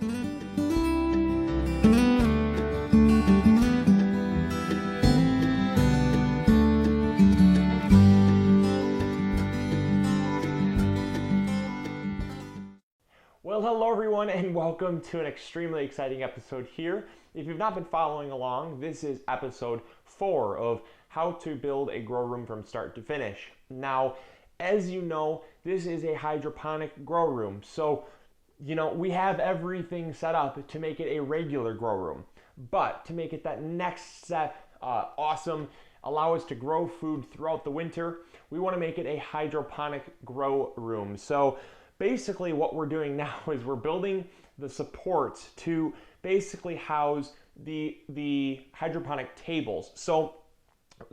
Well, hello everyone, and welcome to an extremely exciting episode here. If you've not been following along, this is episode 4 of how to build a grow room from start to finish. Now, as you know, this is a hydroponic grow room. So, we have everything set up to make it a regular grow room. But to make it that next step awesome, allow us to grow food throughout the winter, we want to make it a hydroponic grow room. So basically what we're doing now is we're building the supports to basically house the hydroponic tables. So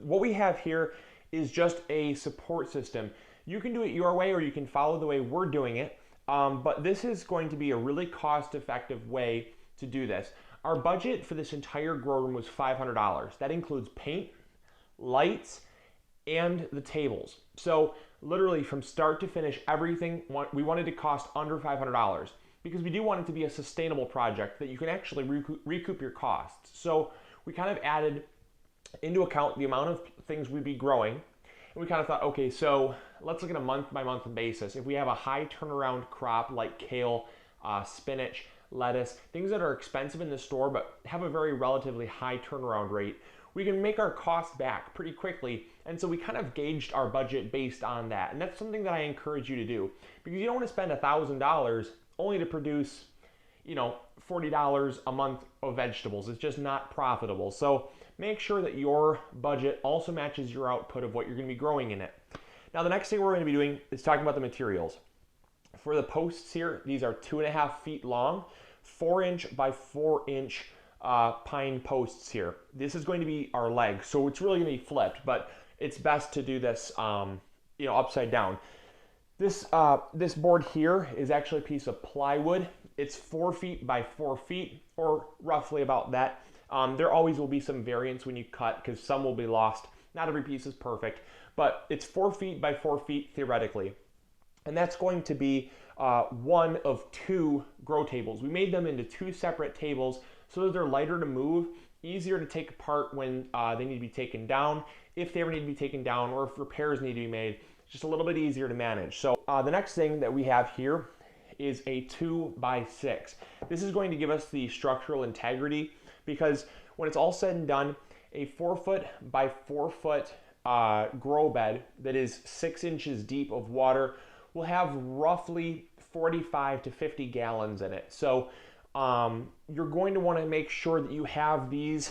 what we have here is just a support system. You can do it your way or you can follow the way we're doing it, but this is going to be a really cost-effective way to do this. Our budget for this entire grow room was $500. That includes paint, lights, and the tables. So literally from start to finish, everything we wanted to cost under $500 because we do want it to be a sustainable project that you can actually recoup your costs. So we kind of added into account the amount of things we'd be growing, and we kind of thought, okay, so let's look at a month by month basis. If we have a high turnaround crop like kale, spinach, lettuce, things that are expensive in the store but have a very relatively high turnaround rate, we can make our costs back pretty quickly. And so we kind of gauged our budget based on that. And that's something that I encourage you to do, because you don't want to spend $1,000 only to produce, $40 a month of vegetables. It's just not profitable. So make sure that your budget also matches your output of what you're going to be growing in it. Now, the next thing we're going to be doing is talking about the materials. For the posts here, these are 2.5 feet long, 4-inch by 4-inch pine posts here. This is going to be our leg, so it's really going to be flipped, but it's best to do this upside down. This board here is actually a piece of plywood. It's 4 feet by 4 feet, or roughly about that. There always will be some variance when you cut because some will be lost. Not every piece is perfect, but it's 4 feet by 4 feet theoretically. And that's going to be one of 2 grow tables. We made them into 2 separate tables so that they're lighter to move, easier to take apart when they need to be taken down, if they ever need to be taken down, or if repairs need to be made. It's just a little bit easier to manage. So the next thing that we have here is a 2 by 6. This is going to give us the structural integrity, because when it's all said and done, a 4 foot by 4 foot grow bed that is 6 inches deep of water will have roughly 45 to 50 gallons in it. So you're going to want to make sure that you have these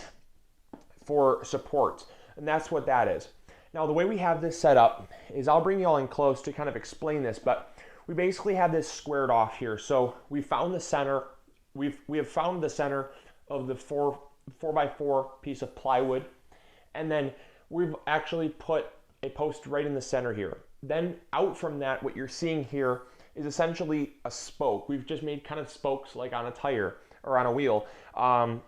for supports, and that's what that is. Now, the way we have this set up is, I'll bring you all in close to kind of explain this, but we basically have this squared off here. So we found the center, we have found the center of the 4 by 4 piece of plywood, and then we've actually put a post right in the center here. Then out from that, what you're seeing here is essentially a spoke. We've just made kind of spokes like on a tire or on a wheel. And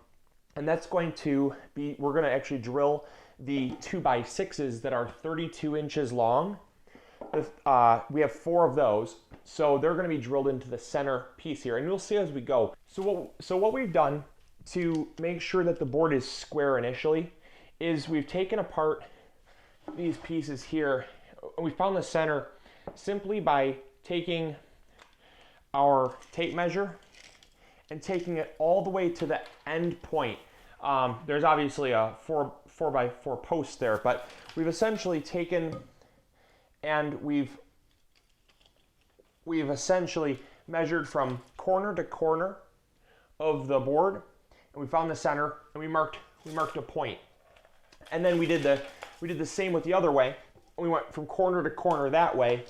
that's going to be, we're going to actually drill the 2 by 6s that are 32 inches long. We have 4 of those. So they're going to be drilled into the center piece here, and you'll see as we go. So what we've done to make sure that the board is square initially is we've taken apart these pieces here. We found the center simply by taking our tape measure and taking it all the way to the end point. There's obviously a 4 by 4 post there, but we've essentially taken and we've essentially measured from corner to corner of the board, and we found the center, and we marked a point. And then we did the same with the other way. We went from corner to corner that way,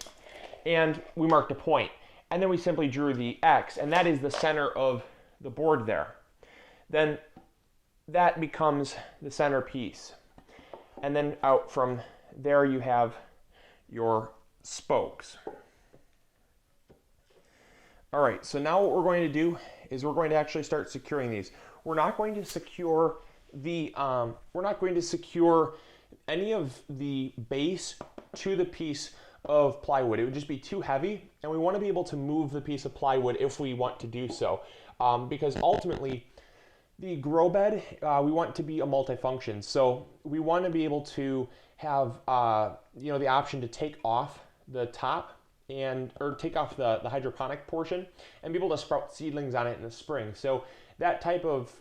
and we marked a point. And then we simply drew the X, and that is the center of the board there. Then that becomes the center piece. And then out from there you have your spokes. All right, so now what we're going to do is we're going to actually start securing these. We're not going to secure any of the base to the piece of plywood. It would just be too heavy, and we want to be able to move the piece of plywood if we want to do so, because ultimately the grow bed, we want to be a multifunction. So we want to be able to have the option to take off the top or take off the hydroponic portion and be able to sprout seedlings on it in the spring. So that type of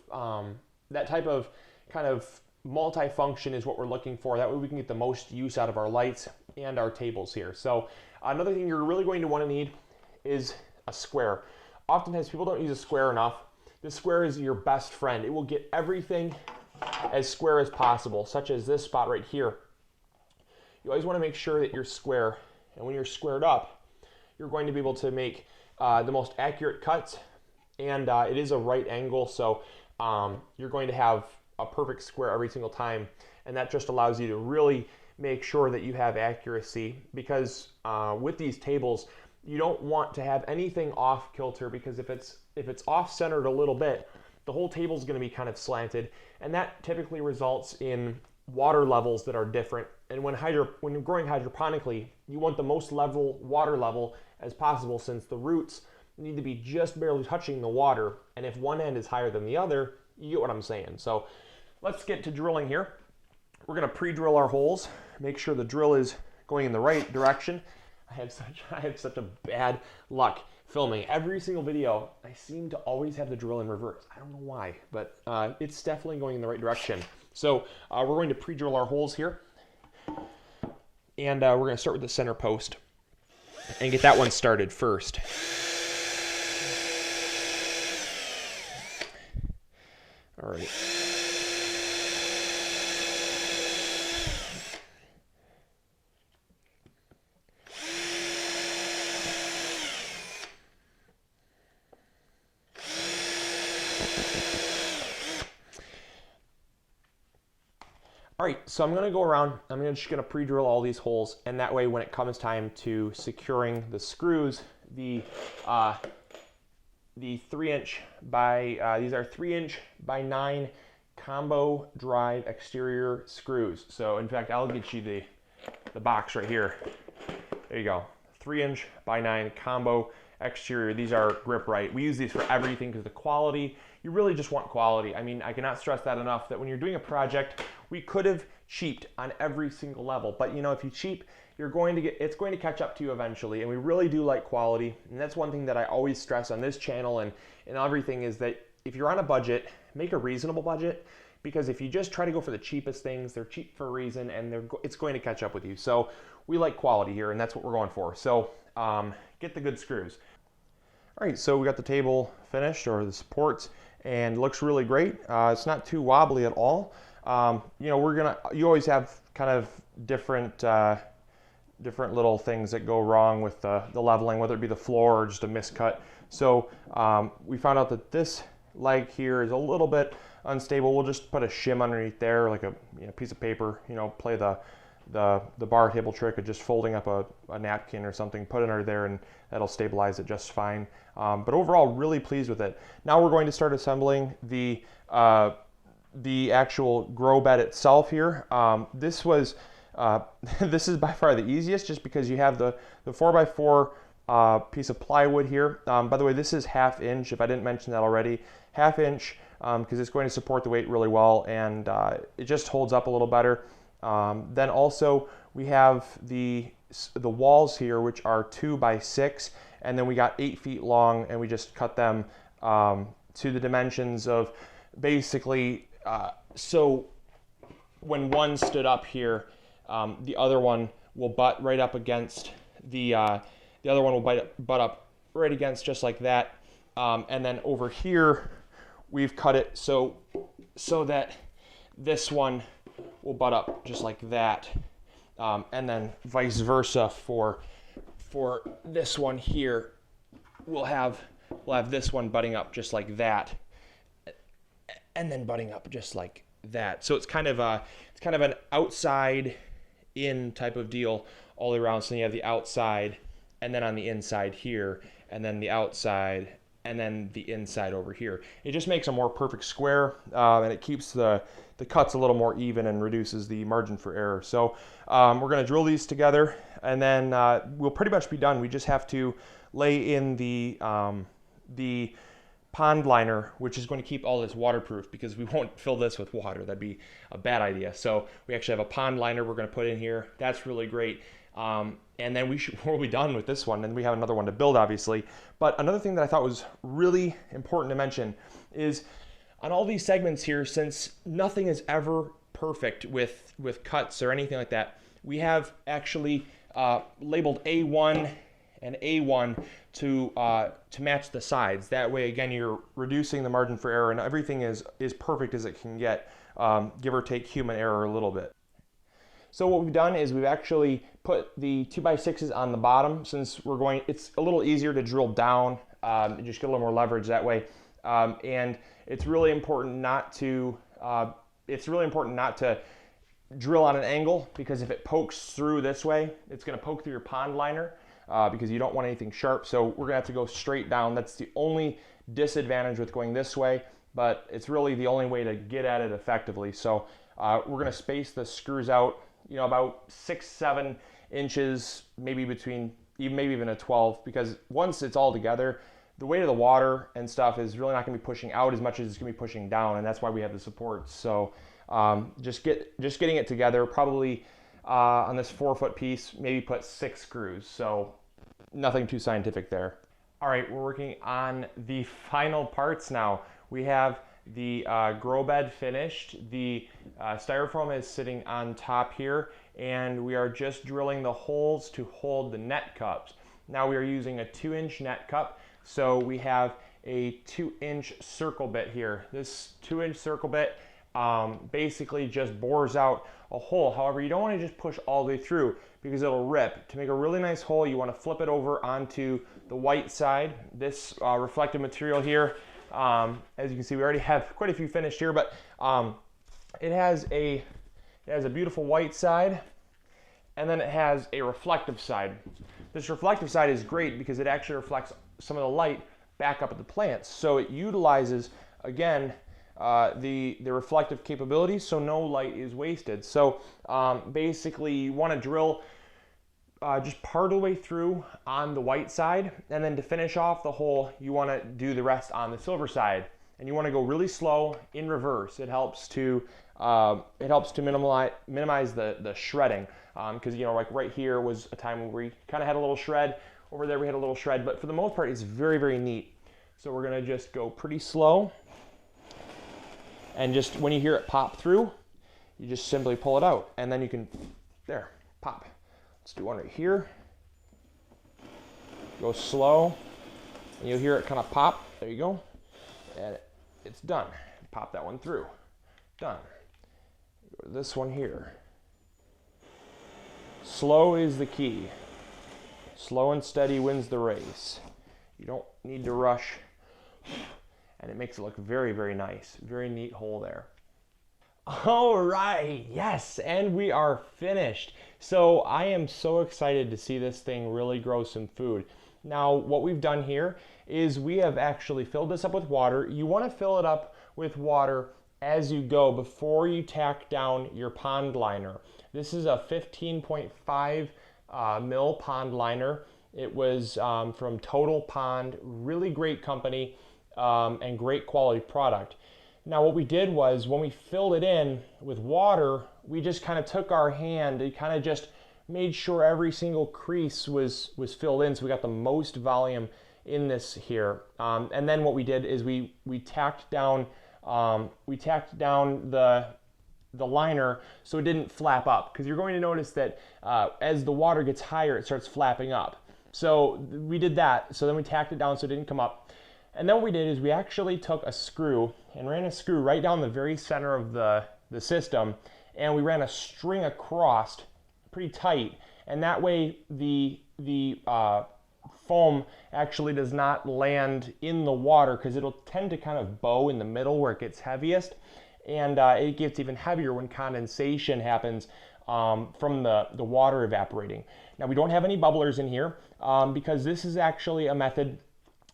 kind of multifunction is what we're looking for. That way we can get the most use out of our lights and our tables here. So another thing you're really going to want to need is a square. Oftentimes people don't use a square enough. This square is your best friend. It will get everything as square as possible, such as this spot right here. You always want to make sure that you're square, and when you're squared up, you're going to be able to make the most accurate cuts, and it is a right angle, so you're going to have a perfect square every single time, and that just allows you to really make sure that you have accuracy, because with these tables, you don't want to have anything off kilter, because if it's off centered a little bit, the whole table is going to be kind of slanted, and that typically results in water levels that are different. And when you're growing hydroponically, you want the most level water level as possible, since the roots need to be just barely touching the water, and if one end is higher than the other, you get what I'm saying. So let's get to drilling here. We're going to pre-drill our holes, make sure the drill is going in the right direction. I have such a bad luck filming. Every single video, I seem to always have the drill in reverse. I don't know why, but it's definitely going in the right direction. So we're going to pre-drill our holes here, and we're going to start with the center post and get that one started first. All right. All right, so I'm gonna go around, I'm just gonna pre-drill all these holes, and that way when it comes time to securing the screws, the 3-inch by, these are 3-inch by 9 combo drive exterior screws. So in fact, I'll get you the box right here. There you go, 3-inch by 9 combo exterior. These are grip right. We use these for everything because the quality, you really just want quality. I mean, I cannot stress that enough, that when you're doing a project, we could have cheaped on every single level, but you know, if you cheap, it's going to catch up to you eventually, and we really do like quality. And that's one thing that I always stress on this channel and everything, is that if you're on a budget, make a reasonable budget, because if you just try to go for the cheapest things, they're cheap for a reason, and it's going to catch up with you. So we like quality here, and that's what we're going for. So get the good screws. All right, so we got the table finished, or the supports, and it looks really great. It's not too wobbly at all. You know, you always have kind of different little things that go wrong with the leveling, whether it be the floor or just a miscut. So we found out that this leg here is a little bit unstable. We'll just put a shim underneath there, like a piece of paper, play the bar table trick of just folding up a napkin or something, put it under there, and that'll stabilize it just fine. But overall, really pleased with it. Now we're going to start assembling the actual grow bed itself here. This is by far the easiest, just because you have the 4x4 piece of plywood here. By the way, this is 1/2 inch, if I didn't mention that already. 1/2 inch, because it's going to support the weight really well, and it just holds up a little better. Then also we have the walls here, which are 2x6, and then we got 8 feet long, and we just cut them to the dimensions of basically, so when one stood up here, the other one will butt right up against the other one will butt up right against, just like that. And then over here, we've cut it so that this one will butt up just like that. And then vice versa for this one here, we'll have this one butting up just like that, and then butting up just like that. So it's kind of an outside in type of deal all the way around. So you have the outside, and then on the inside here, and then the outside, and then the inside over here. It just makes a more perfect square, and it keeps the cuts a little more even and reduces the margin for error. So we're going to drill these together, and then we'll pretty much be done. We just have to lay in the pond liner, which is going to keep all this waterproof, because we won't fill this with water. That'd be a bad idea. So we actually have a pond liner we're going to put in here. That's really great. And then we'll be done with this one, and we have another one to build, obviously. But another thing that I thought was really important to mention is on all these segments here, since nothing is ever perfect with cuts or anything like that, we have actually labeled A1 and A1 to match the sides. That way, again, you're reducing the margin for error, and everything is perfect as it can get, give or take human error a little bit. So what we've done is we've actually put the 2x6s on the bottom, since it's a little easier to drill down, and just get a little more leverage that way. And it's really important not to drill on an angle, because if it pokes through this way, it's going to poke through your pond liner, because you don't want anything sharp. So we're going to have to go straight down. That's the only disadvantage with going this way, but it's really the only way to get at it effectively. So we're going to space the screws out, about 6-7 inches, maybe even a 12, because once it's all together, the weight of the water and stuff is really not going to be pushing out as much as it's going to be pushing down, and that's why we have the supports. So just getting it together, probably on this 4-foot piece, maybe put 6 screws. So nothing too scientific there. All right, we're working on the final parts now. We have the grow bed finished. The styrofoam is sitting on top here, and we are just drilling the holes to hold the net cups. Now we are using a 2-inch net cup, so we have a 2-inch circle bit here. This 2-inch circle bit basically just bores out a hole. However, you don't want to just push all the way through, because it'll rip. To make a really nice hole, you want to flip it over onto the white side. This reflective material here, as you can see, we already have quite a few finished here, but it has a beautiful white side, and then it has a reflective side. This reflective side is great because it actually reflects some of the light back up at the plants. So it utilizes, again, the reflective capabilities, so no light is wasted. So basically, you want to drill just part of the way through on the white side, and then to finish off the hole, you want to do the rest on the silver side, and you want to go really slow in reverse. It helps to minimize the shredding, because like right here was a time where we kind of had a little shred. Over there we had a little shred, but for the most part, it's very, very neat. So we're gonna just go pretty slow, and just when you hear it pop through, you just simply pull it out, and then you can, there, pop. Let's do one right here. Go slow, and you'll hear it kind of pop. There you go, and it's done. Pop that one through. Done. Go to this one here. Slow is the key. Slow and steady wins the race. You don't need to rush, and it makes it look very, very nice. Very neat hole there. All right, yes, and we are finished. So I am so excited to see this thing really grow some food. Now, what we've done here is we have actually filled this up with water. You want to fill it up with water as you go before you tack down your pond liner. This is a 15.5 mil pond liner. It was from Total Pond, really great company, and great quality product. Now what we did was, when we filled it in with water, we just kind of took our hand and kind of just made sure every single crease was filled in, so we got the most volume in this here. And then what we did is we tacked down the liner so it didn't flap up, because you're going to notice that as the water gets higher, it starts flapping up. So we did that. So then we tacked it down so it didn't come up. And then what we did is we actually took a screw and ran a screw right down the very center of the system, and we ran a string across pretty tight, and that way the foam actually does not land in the water, because it'll tend to kind of bow in the middle where it gets heaviest, and it gets even heavier when condensation happens from the water evaporating. Now we don't have any bubblers in here, because this is actually a method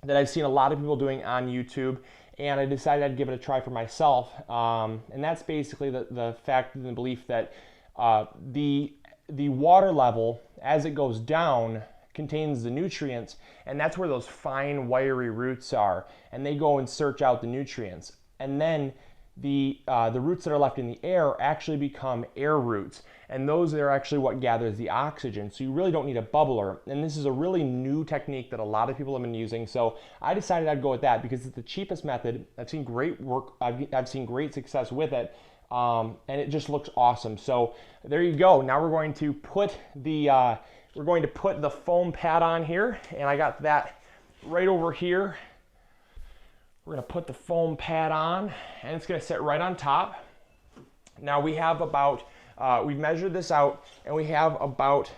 that I've seen a lot of people doing on YouTube, and I decided I'd give it a try for myself. And that's basically the fact and the belief that the water level, as it goes down, contains the nutrients, and that's where those fine wiry roots are, and they go and search out the nutrients. And then the roots that are left in the air actually become air roots, and those are actually what gathers the oxygen. So you really don't need a bubbler, and this is a really new technique that a lot of people have been using. So I decided I'd go with that because it's the cheapest method. I've seen great work. I've seen great success with it, and it just looks awesome. So there you go. Now we're going to put the foam pad on here, and I got that right over here. We're gonna put the foam pad on, and it's gonna sit right on top. Now we have about, we've measured this out, and we have about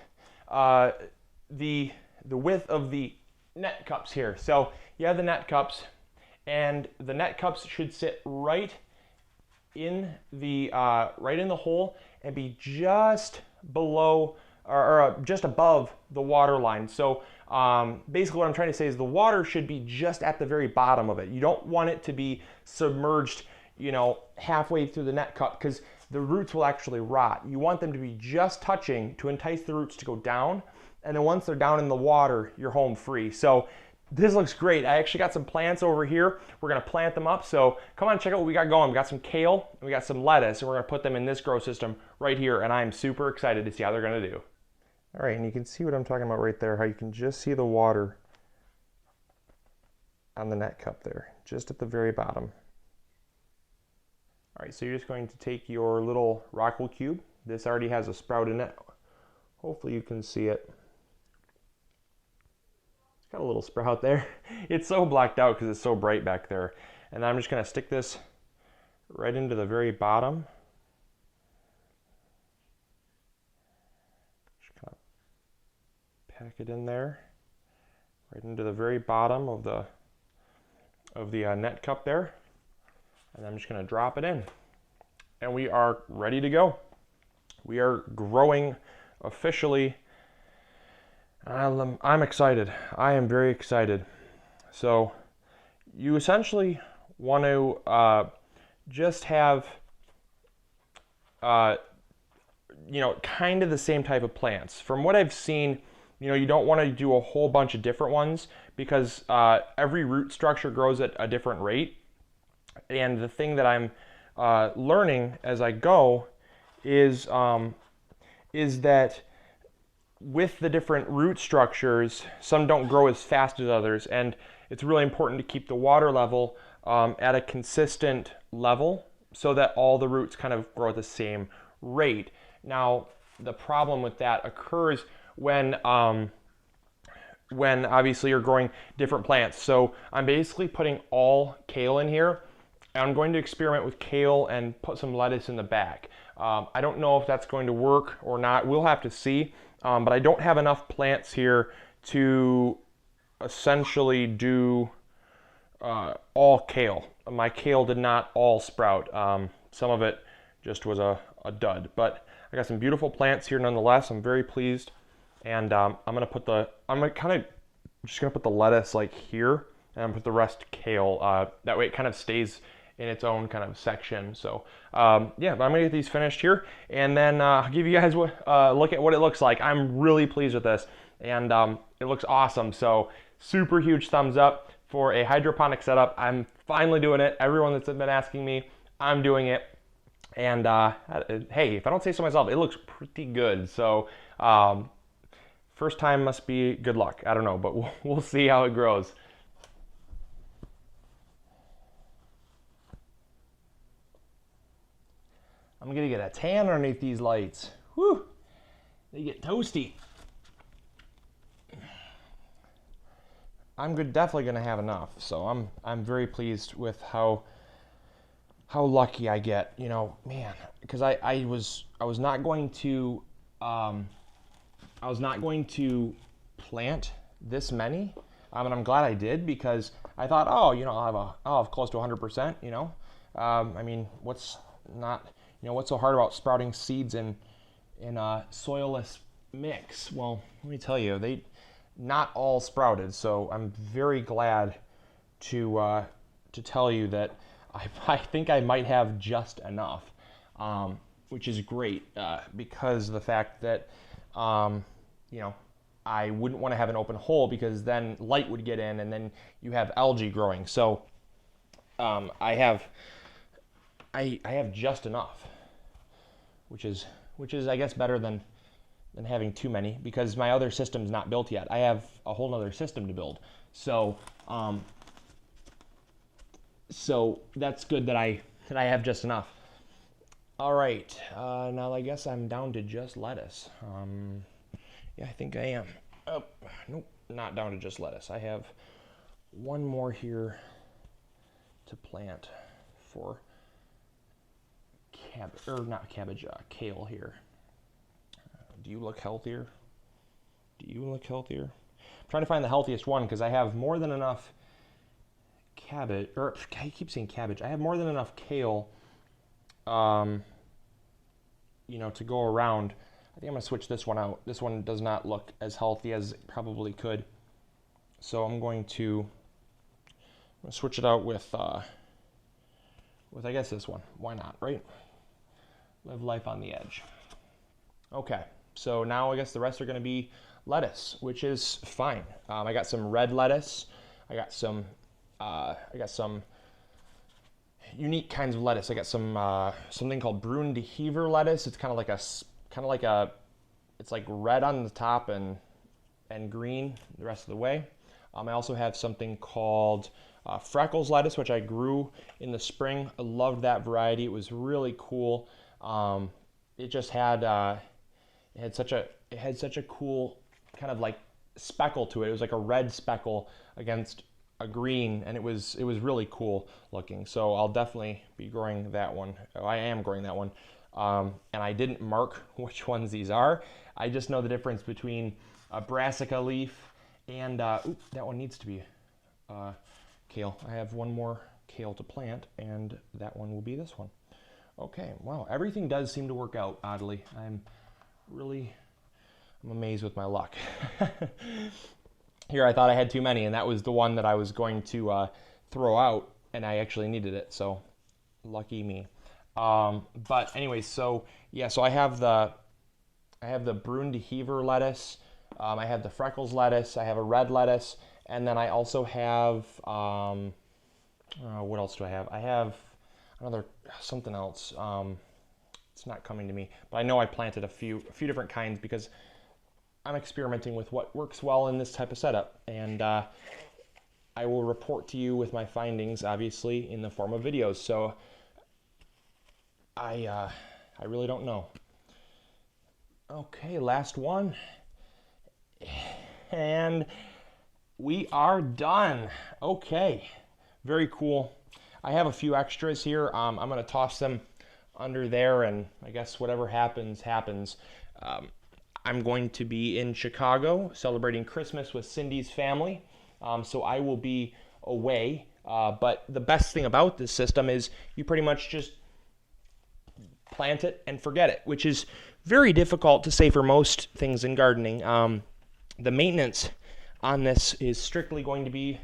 the width of the net cups here. So you have the net cups, and the net cups should sit right in the hole and be just below or just above the water line. So basically what I'm trying to say is the water should be just at the very bottom of it. You don't want it to be submerged, you know, halfway through the net cup, because the roots will actually rot. You want them to be just touching to entice the roots to go down, and then once they're down in the water, you're home free. So this looks great. I actually got some plants over here. We're gonna plant them up. So come on, check out what we got going. We got some kale, and we got some lettuce, and we're gonna put them in this grow system right here, and I'm super excited to see how they're gonna do. All right, and you can see what I'm talking about right there, how you can just see the water on the net cup there, just at the very bottom. All right, so you're just going to take your little rockwool cube. This already has a sprout in it. Hopefully you can see it. It's got a little sprout there. It's so blacked out because it's so bright back there. And I'm just gonna stick this right into the very bottom. Pack it in there, right into the very bottom of the net cup there, and I'm just going to drop it in, and we are ready to go. We are growing officially. I'm excited. I am very excited. So you essentially want to just have you know, kind of the same type of plants. From what I've seen, you know, you don't want to do a whole bunch of different ones because every root structure grows at a different rate. And the thing that I'm learning as I go is that with the different root structures, some don't grow as fast as others, and it's really important to keep the water level at a consistent level so that all the roots kind of grow at the same rate. Now, the problem with that occurs when obviously you're growing different plants. So I'm basically putting all kale in here, and I'm going to experiment with kale and put some lettuce in the back. I don't know if that's going to work or not. We'll have to see, but I don't have enough plants here to essentially do all kale. My kale did not all sprout. Some of it just was a dud, but I got some beautiful plants here nonetheless. I'm very pleased. And I'm kind of just gonna put the lettuce like here, and put the rest kale. That way it kind of stays in its own kind of section. So yeah, but I'm gonna get these finished here, and then I'll give you guys a look at what it looks like. I'm really pleased with this, and it looks awesome. So super huge thumbs up for a hydroponic setup. I'm finally doing it. Everyone that's been asking me, I'm doing it. And hey, if I don't say so myself, it looks pretty good. So first time must be good luck. I don't know, but we'll see how it grows. I'm gonna get a tan underneath these lights. Whew, they get toasty. I'm definitely gonna have enough. So I'm very pleased with how lucky I get. You know, man, because I was not going to plant this many, and I'm glad I did, because I thought, oh, you know, I'll have close to 100%. You know, I mean, what's so hard about sprouting seeds in a soilless mix? Well, let me tell you, not all sprouted. So I'm very glad to tell you that I think I might have just enough, which is great because of the fact that you know, I wouldn't want to have an open hole because then light would get in and then you have algae growing. So I have just enough, which is I guess better than having too many, because my other system's not built yet. I have a whole other system to build. So so that's good that I have just enough. All right, now I guess I'm down to just lettuce. Yeah, I think I am. Oh, nope, not down to just lettuce. I have one more here to plant for cabbage, or not cabbage, kale here. Do you look healthier? Do you look healthier? I'm trying to find the healthiest one because I have more than enough cabbage, or I keep saying cabbage. I have more than enough kale, you know, to go around. I think I'm gonna switch this one out. This one does not look as healthy as it probably could. So I'm going to switch it out with I guess this one. Why not, right? Live life on the edge. Okay, so now I guess the rest are gonna be lettuce, which is fine. I got some red lettuce. I got some unique kinds of lettuce. I got some something called Brune de Hever lettuce. It's kind of like it's like red on the top and green the rest of the way. I also have something called Freckles lettuce, which I grew in the spring. I loved that variety. It was really cool. It just had it had such a cool kind of like speckle to it. It was like a red speckle against a green, and it was really cool looking. So I'll definitely be growing that one. I am growing that one. And I didn't mark which ones these are. I just know the difference between a brassica leaf and, that one needs to be kale. I have one more kale to plant, and that one will be this one. Okay, wow, everything does seem to work out, oddly. I'm amazed with my luck. Here I thought I had too many, and that was the one that I was going to throw out, and I actually needed it, so lucky me. But anyway, so yeah, so I have the Brune de Hever lettuce, I have the Freckles lettuce, I have a red lettuce, and then I also have what else do I have? I have another something else. It's not coming to me, but I know I planted a few different kinds because I'm experimenting with what works well in this type of setup, and I will report to you with my findings, obviously, in the form of videos. So I really don't know. Okay, last one, and we are done. Okay, very cool. I have a few extras here. I'm gonna toss them under there, and I guess whatever happens, happens. I'm going to be in Chicago celebrating Christmas with Cindy's family, so I will be away. But the best thing about this system is you pretty much just plant it and forget it, which is very difficult to say for most things in gardening. The maintenance on this is strictly going to be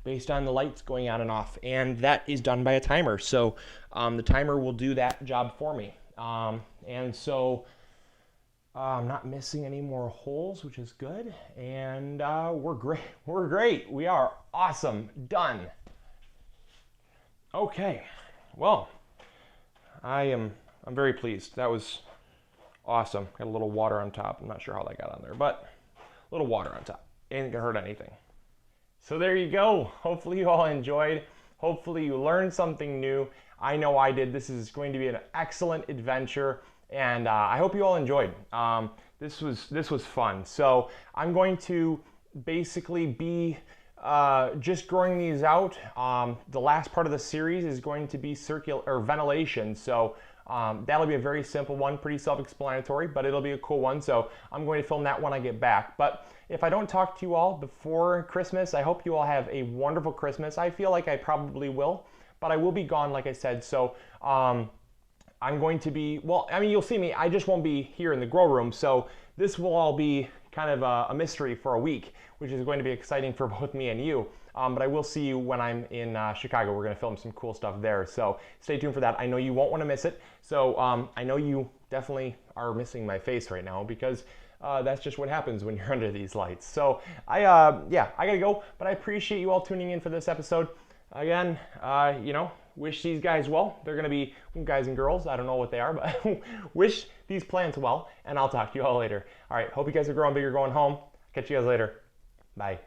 based on the lights going on and off, and that is done by a timer. So the timer will do that job for me. And so I'm not missing any more holes, which is good. And we're great. We're great. We are awesome. Done. Okay. Well, I'm very pleased. That was awesome. Got a little water on top. I'm not sure how that got on there, but a little water on top. Ain't gonna hurt anything. So there you go. Hopefully you all enjoyed. Hopefully you learned something new. I know I did. This is going to be an excellent adventure, and I hope you all enjoyed. This was fun. So I'm going to basically be just growing these out. The last part of the series is going to be circular or ventilation. So that'll be a very simple one, pretty self-explanatory, but it'll be a cool one. So I'm going to film that when I get back. But if I don't talk to you all before Christmas, I hope you all have a wonderful Christmas. I feel like I probably will, but I will be gone, like I said. So I'm going to be, well, I mean, you'll see me. I just won't be here in the grow room. So this will all be kind of a mystery for a week, which is going to be exciting for both me and you. But I will see you when I'm in Chicago. We're going to film some cool stuff there. So stay tuned for that. I know you won't want to miss it. So I know you definitely are missing my face right now because that's just what happens when you're under these lights. So I gotta go, but I appreciate you all tuning in for this episode. Again, wish these guys well. They're gonna be guys and girls. I don't know what they are, but wish these plants well, and I'll talk to you all later. All right, hope you guys are growing bigger, going home. Catch you guys later. Bye.